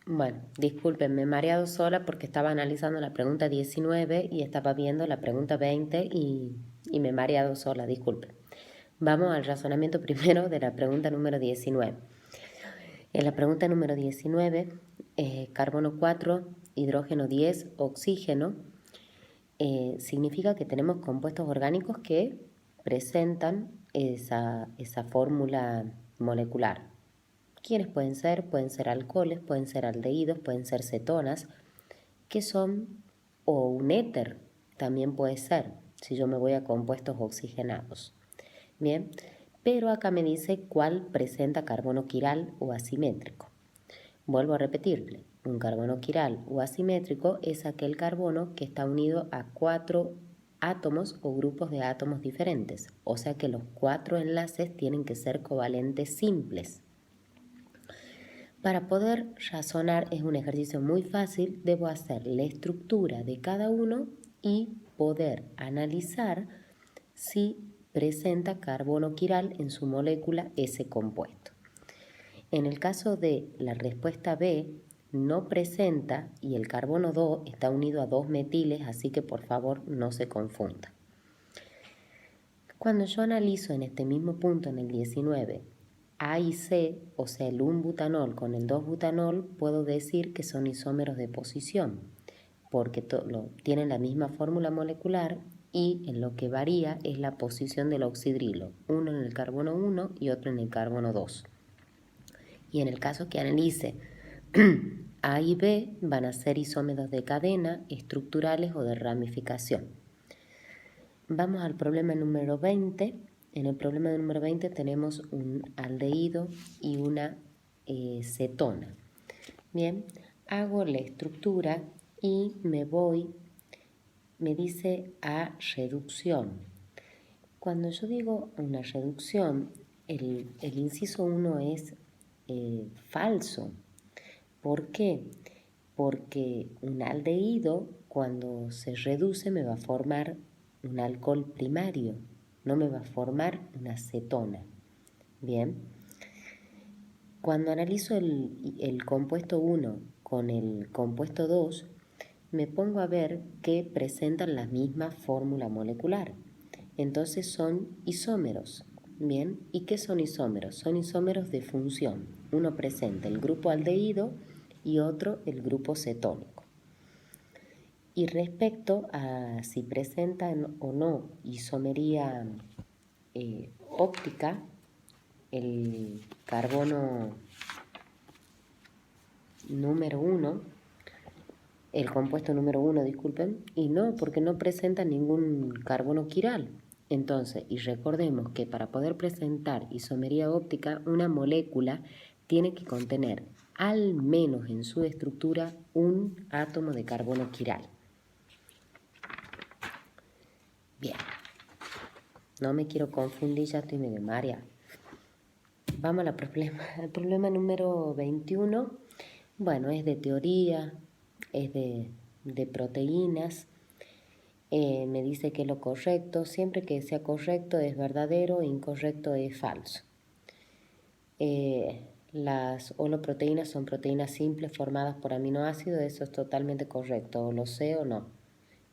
Bueno, disculpen, me he mareado sola porque estaba analizando la pregunta 19 y estaba viendo la pregunta 20 y me he mareado sola, disculpen. Vamos al razonamiento primero de la pregunta número 19. En la pregunta número 19, carbono 4, hidrógeno 10, oxígeno, significa que tenemos compuestos orgánicos que presentan esa fórmula molecular. ¿Quiénes pueden ser? Pueden ser alcoholes, pueden ser aldehídos, pueden ser cetonas, que son, o un éter también puede ser, si yo me voy a compuestos oxigenados. Bien, pero acá me dice cuál presenta carbono quiral o asimétrico. Vuelvo a repetirle, un carbono quiral o asimétrico es aquel carbono que está unido a 4 átomos o grupos de átomos diferentes, o sea que los 4 enlaces tienen que ser covalentes simples. Para poder razonar es un ejercicio muy fácil, debo hacer la estructura de cada uno y poder analizar si presenta carbono quiral en su molécula ese compuesto. En el caso de la respuesta B, no presenta y el carbono 2 está unido a 2 metiles, así que por favor no se confunda. Cuando yo analizo en este mismo punto, en el 19, A y C, o sea el 1-butanol con el 2-butanol, puedo decir que son isómeros de posición, porque tienen la misma fórmula molecular y en lo que varía es la posición del oxidrilo, uno en el carbono 1 y otro en el carbono 2. Y en el caso que analice A y B van a ser isómeros de cadena, estructurales o de ramificación. Vamos al problema número 20. En el problema número 20 tenemos un aldehído y una cetona. Bien, hago la estructura y me dice a reducción. Cuando yo digo una reducción, el inciso 1 es falso. ¿Por qué? Porque un aldehído cuando se reduce me va a formar un alcohol primario, no me va a formar una cetona. Bien, cuando analizo el compuesto 1 con el compuesto 2, me pongo a ver que presentan la misma fórmula molecular. Entonces son isómeros. Bien, ¿y qué son isómeros? Son isómeros de función. Uno presenta el grupo aldehído y otro el grupo cetónico. Y respecto a si presentan o no isomería óptica, el carbono número 1, el compuesto número 1, disculpen, y no, porque no presenta ningún carbono quiral. Entonces, y recordemos que para poder presentar isomería óptica, una molécula tiene que contener al menos en su estructura un átomo de carbono quiral. Bien, no me quiero confundir, ya estoy medio mareada. Vamos al problema número 21. Bueno, es de teoría, es de proteínas. Me dice que lo correcto, siempre que sea correcto es verdadero, incorrecto es falso. Las holoproteínas son proteínas simples formadas por aminoácidos, eso es totalmente correcto, o lo sé o no.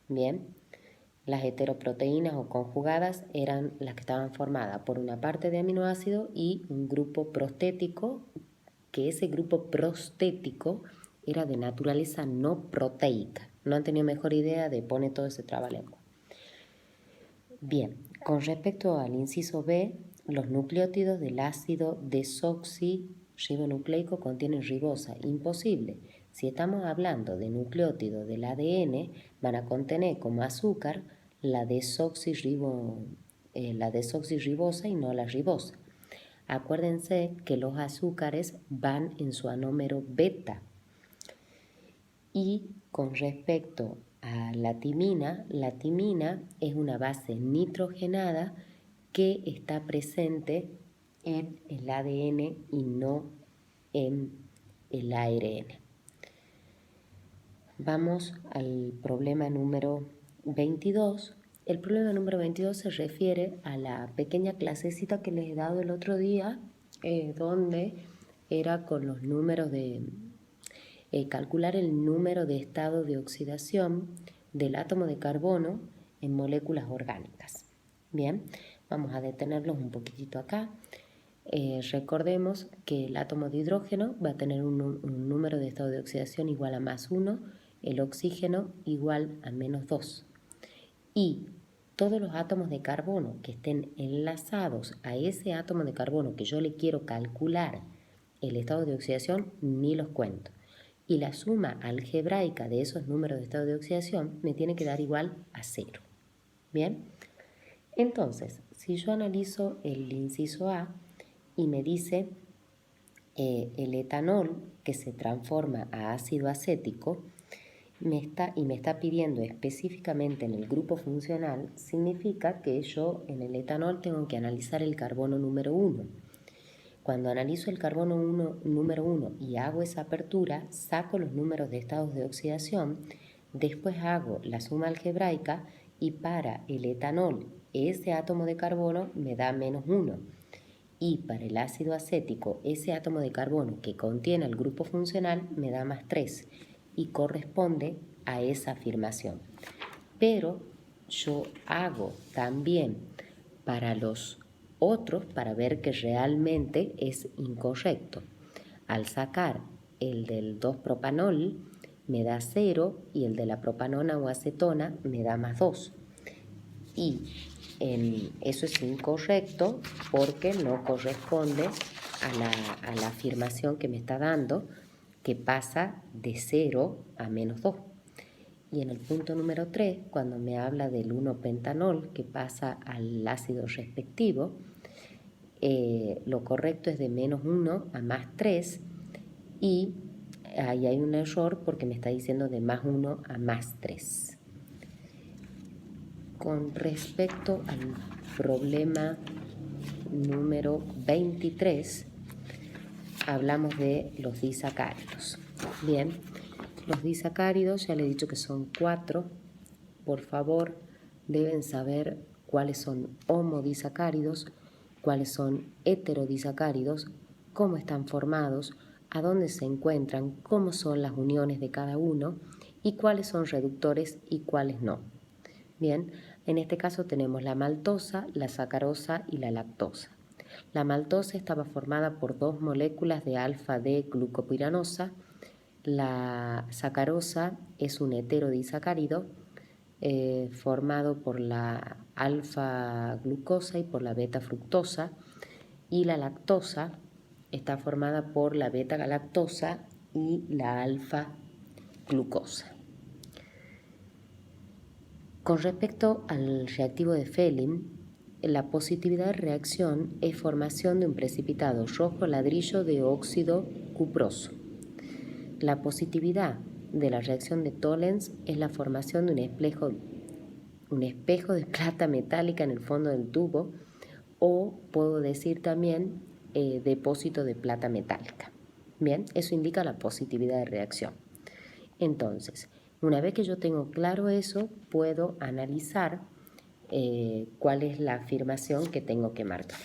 Bien. Las heteroproteínas o conjugadas eran las que estaban formadas por una parte de aminoácido y un grupo prostético, que ese grupo prostético era de naturaleza no proteica. No han tenido mejor idea de poner todo ese trabalengua. Bien, con respecto al inciso B, los nucleótidos del ácido desoxirribonucleico contienen ribosa. Imposible. Si estamos hablando de nucleótidos del ADN, van a contener como azúcar la desoxirribosa y no la ribosa. Acuérdense que los azúcares van en su anómero beta. Y con respecto a la timina es una base nitrogenada que está presente en el ADN y no en el ARN. Vamos al problema número 22. El problema número 22 se refiere a la pequeña clasecita que les he dado el otro día, donde era con los números calcular el número de estado de oxidación del átomo de carbono en moléculas orgánicas. Bien, vamos a detenerlos un poquitito acá. Recordemos que el átomo de hidrógeno va a tener un número de estado de oxidación igual a +1, el oxígeno igual a -2. Y todos los átomos de carbono que estén enlazados a ese átomo de carbono que yo le quiero calcular el estado de oxidación, ni los cuento. Y la suma algebraica de esos números de estado de oxidación me tiene que dar igual a 0. Bien, entonces, si yo analizo el inciso A y me dice el etanol que se transforma a ácido acético, me está pidiendo específicamente en el grupo funcional, significa que yo en el etanol tengo que analizar el carbono número 1. Cuando analizo el carbono número 1 y hago esa apertura, saco los números de estados de oxidación, después hago la suma algebraica y para el etanol ese átomo de carbono me da -1. Y para el ácido acético ese átomo de carbono que contiene el grupo funcional me da +3 y corresponde a esa afirmación. Pero yo hago también para los otros para ver que realmente es incorrecto. Al sacar el del 2-propanol me da 0 y el de la propanona o acetona me da +2. Y eso es incorrecto porque no corresponde a la afirmación que me está dando, que pasa de 0 a -2. Y en el punto número 3, cuando me habla del 1-pentanol que pasa al ácido respectivo, lo correcto es de -1 a +3 y ahí hay un error porque me está diciendo de +1 a +3. Con respecto al problema número 23, hablamos de los disacáridos. Bien, los disacáridos, ya les he dicho que son 4. Por favor, deben saber cuáles son homodisacáridos, cuáles son heterodisacáridos, cómo están formados, a dónde se encuentran, cómo son las uniones de cada uno y cuáles son reductores y cuáles no. Bien, en este caso tenemos la maltosa, la sacarosa y la lactosa. La maltosa estaba formada por 2 moléculas de alfa-D-glucopiranosa. La sacarosa es un heterodisacárido formado por la alfa-glucosa y por la beta-fructosa. Y la lactosa está formada por la beta-galactosa y la alfa-glucosa. Con respecto al reactivo de Fehling, la positividad de reacción es formación de un precipitado rojo ladrillo de óxido cuproso. La positividad de la reacción de Tollens es la formación de un espejo de plata metálica en el fondo del tubo, o puedo decir también depósito de plata metálica. Bien, eso indica la positividad de reacción. Entonces, una vez que yo tengo claro eso, puedo analizar cuál es la afirmación que tengo que marcar.